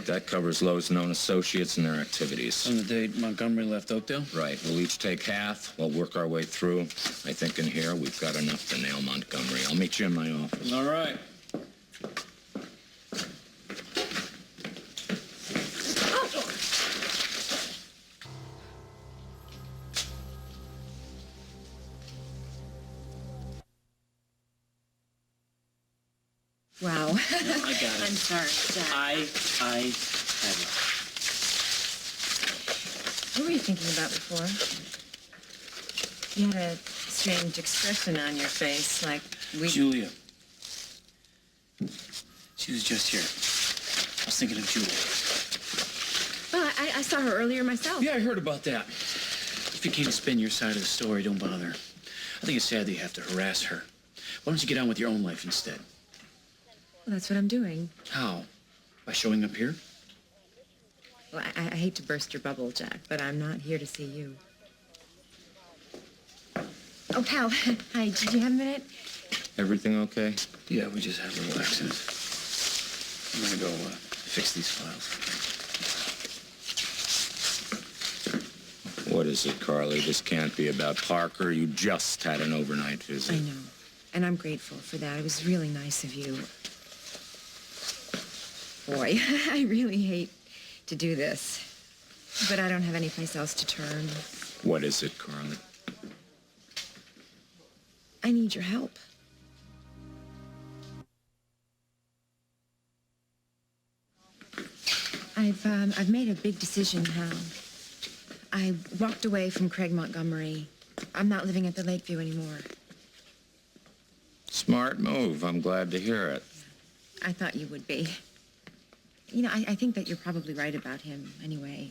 Right, that covers Lowe's known associates and their activities. On the date Montgomery left Oakdale? Right, we'll each take half. We'll work our way through. I think in here we've got enough to nail Montgomery. I'll meet you in my office. All right. Wow. No, I got it. I'm sorry, Jack. I have it. What were you thinking about before? You had a strange expression on your face, like we... Julia. She was just here. I was thinking of Julia. Well, I saw her earlier myself. Yeah, I heard about that. If you can't spin your side of the story, don't bother. I think it's sad that you have to harass her. Why don't you get on with your own life instead? Well, that's what I'm doing. How? By showing up here? Well, I hate to burst your bubble, Jack, but I'm not here to see you. Oh, pal. Hi, did you have a minute? Everything okay? Yeah, we just had a little accident. I'm gonna go fix these files. What is it, Carly? This can't be about Parker. You just had an overnight visit. I know, and I'm grateful for that. It was really nice of you. Boy, I really hate to do this, but I don't have any place else to turn. What is it, Carly? I need your help. I've made a big decision, Hal. I walked away from Craig Montgomery. I'm not living at the Lakeview anymore. Smart move. I'm glad to hear it. I thought you would be. You know, I think that you're probably right about him anyway.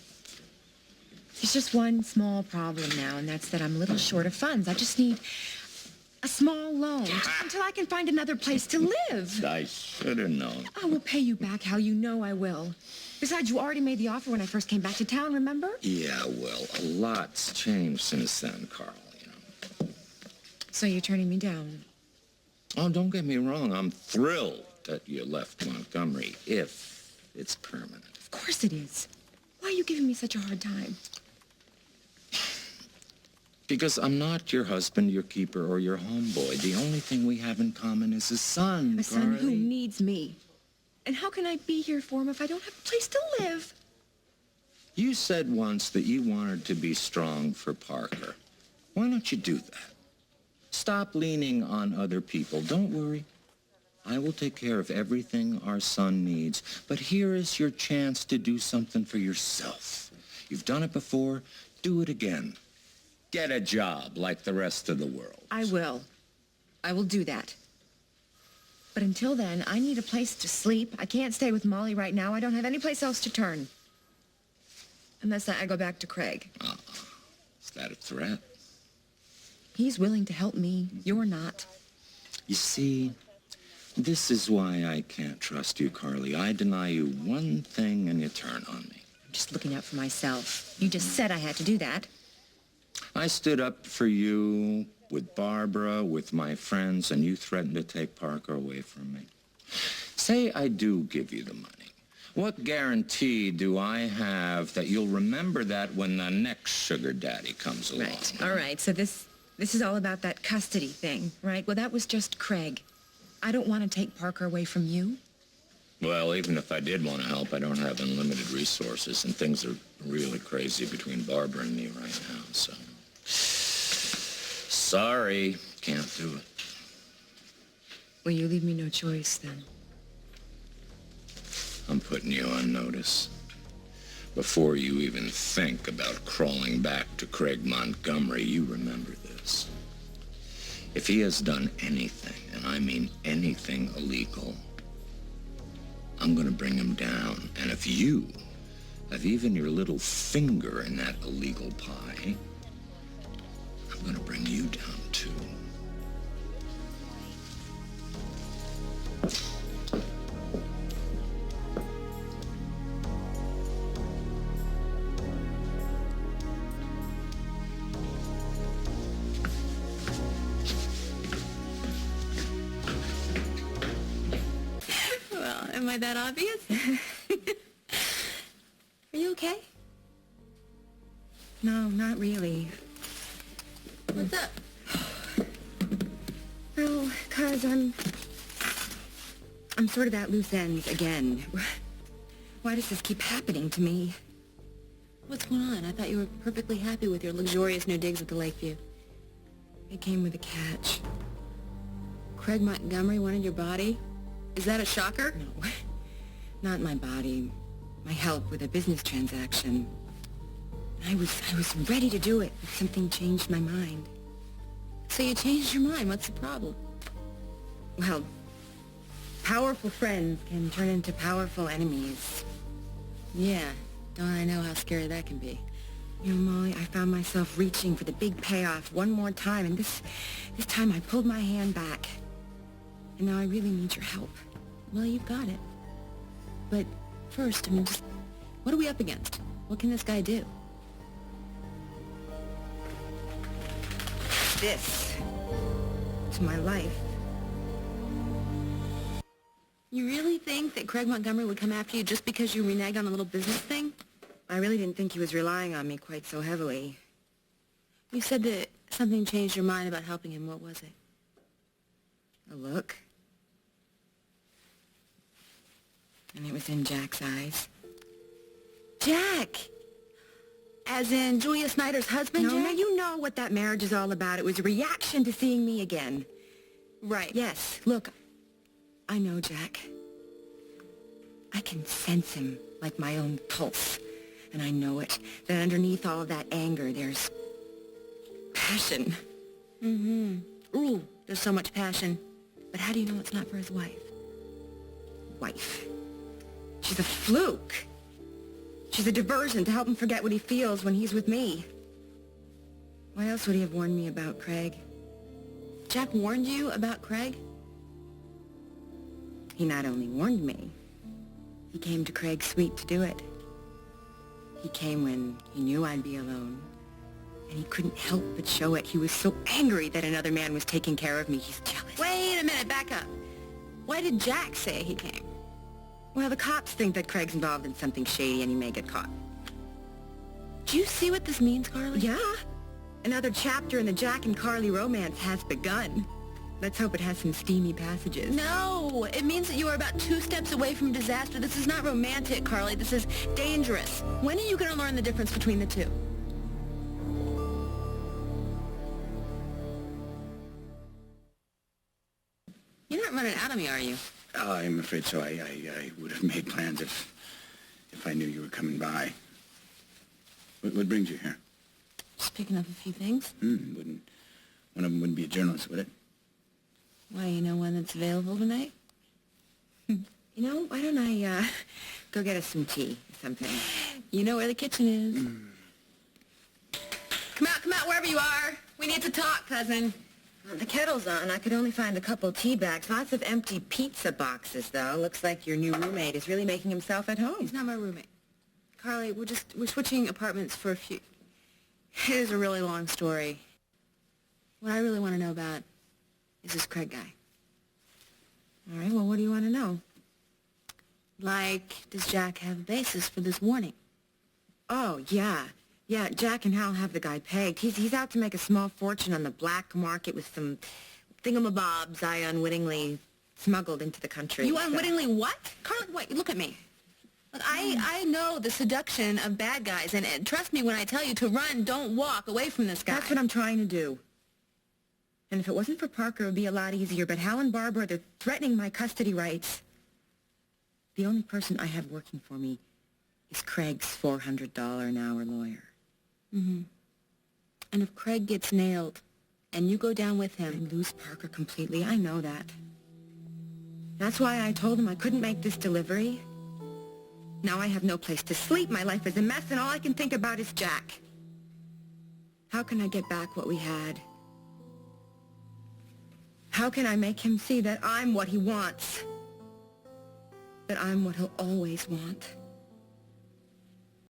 There's just one small problem now, and that's that I'm a little short of funds. I just need a small loan until I can find another place to live. I should have known. I will pay you back, Hal. You know I will. Besides, you already made the offer when I first came back to town, remember? Yeah, well, a lot's changed since then, Carl, you know. So you're turning me down? Oh, don't get me wrong. I'm thrilled that you left Montgomery, if it's permanent. Of course it is. Why are you giving me such a hard time? Because I'm not your husband, your keeper, or your homeboy. The only thing we have in common is a son, A son who Carly. needs me. And how can I be here for him if I don't have a place to live? You said once that you wanted to be strong for Parker. Why don't you do that? Stop leaning on other people. Don't worry. I will take care of everything our son needs. But here is your chance to do something for yourself. You've done it before. Do it again. Get a job like the rest of the world. I will. I will do that. But until then, I need a place to sleep. I can't stay with Molly right now. I don't have any place else to turn. Unless I go back to Craig. Is that a threat? He's willing to help me. You're not. You see, this is why I can't trust you, Carly. I deny you one thing and you turn on me. I'm just looking out for myself. You just said I had to do that. I stood up for you with Barbara, with my friends, and you threatened to take Parker away from me. Say I do give you the money. What guarantee do I have that you'll remember that when the next sugar daddy comes along? Right. All right. So this is all about that custody thing, right? Well, that was just Craig. I don't want to take Parker away from you. Well, even if I did want to help, I don't have unlimited resources, and things are really crazy between Barbara and me right now, so... Sorry, can't do it. Well, you leave me no choice, then. I'm putting you on notice. Before you even think about crawling back to Craig Montgomery, you remember this. If he has done anything, and I mean anything illegal, I'm gonna bring him down. And if you have even your little finger in that illegal pie, I'm gonna bring you down, too. Well, am I that obvious? not really. What's up? Well, 'cause I'm sort of at loose ends again. Why does this keep happening to me? What's going on? I thought you were perfectly happy with your luxurious new digs at the Lakeview. It came with a catch. Craig Montgomery wanted your body? Is that a shocker? No, not my body. My help with a business transaction. I was ready to do it, but something changed my mind. So you changed your mind. What's the problem? Well, powerful friends can turn into powerful enemies. Yeah, don't I know how scary that can be? You know, Molly, I found myself reaching for the big payoff one more time, and this time I pulled my hand back. And now I really need your help. Well, you've got it. But first, just what are we up against? What can this guy do? This to my life. You really think that Craig Montgomery would come after you just because you reneged on a little business thing? I really didn't think he was relying on me quite so heavily. You said that something changed your mind about helping him. What was it? A look. And it was in Jack's eyes. Jack! As in Julia Snyder's husband, No, Jack? no, you know what that marriage is all about. It was a reaction to seeing me again. Right. Yes, look, I know Jack. I can sense him like my own pulse. And I know it, that underneath all of that anger, there's passion. Mm-hmm. Ooh, there's so much passion. But how do you know it's not for his wife? Wife. She's a fluke. She's a diversion to help him forget what he feels when he's with me. Why else would he have warned me about Craig? Jack warned you about Craig? He not only warned me, he came to Craig's suite to do it. He came when he knew I'd be alone. And he couldn't help but show it. He was so angry that another man was taking care of me. He's jealous. Wait a minute, back up. Why did Jack say he came? Well, the cops think that Craig's involved in something shady and he may get caught. Do you see what this means, Carly? Yeah. Another chapter in the Jack and Carly romance has begun. Let's hope it has some steamy passages. No, it means that you are about 2 steps away from disaster. This is not romantic, Carly. This is dangerous. When are you going to learn the difference between the two? You're not running out of me, are you? Oh, I'm afraid so. I would have made plans if I knew you were coming by. What brings you here? Just picking up a few things. One of them wouldn't be a journalist, would it? Why, you know one that's available tonight? You know, why don't I, go get us some tea or something? You know where the kitchen is. Come out, wherever you are. We need to talk, cousin. The kettle's on. I could only find a couple tea bags. Lots of empty pizza boxes, though. Looks like your new roommate is really making himself at home. He's not my roommate. Carly, we're switching apartments for a few... It is a really long story. What I really want to know about is this Craig guy. All right, well, what do you want to know? Like, does Jack have a basis for this warning? Oh, yeah. Yeah, Jack and Hal have the guy pegged. He's out to make a small fortune on the black market with some thingamabobs I unwittingly smuggled into the country. You unwittingly what? Carly, wait, look at me. Look, I know the seduction of bad guys, and trust me when I tell you to run, don't walk away from this guy. That's what I'm trying to do. And if it wasn't for Parker, it would be a lot easier. But Hal and Barbara, they're threatening my custody rights. The only person I have working for me is Craig's $400 an hour lawyer. Mm-hmm. And if Craig gets nailed, and you go down with him... I lose Parker completely. I know that. That's why I told him I couldn't make this delivery. Now I have no place to sleep. My life is a mess, and all I can think about is Jack. How can I get back what we had? How can I make him see that I'm what he wants? That I'm what he'll always want?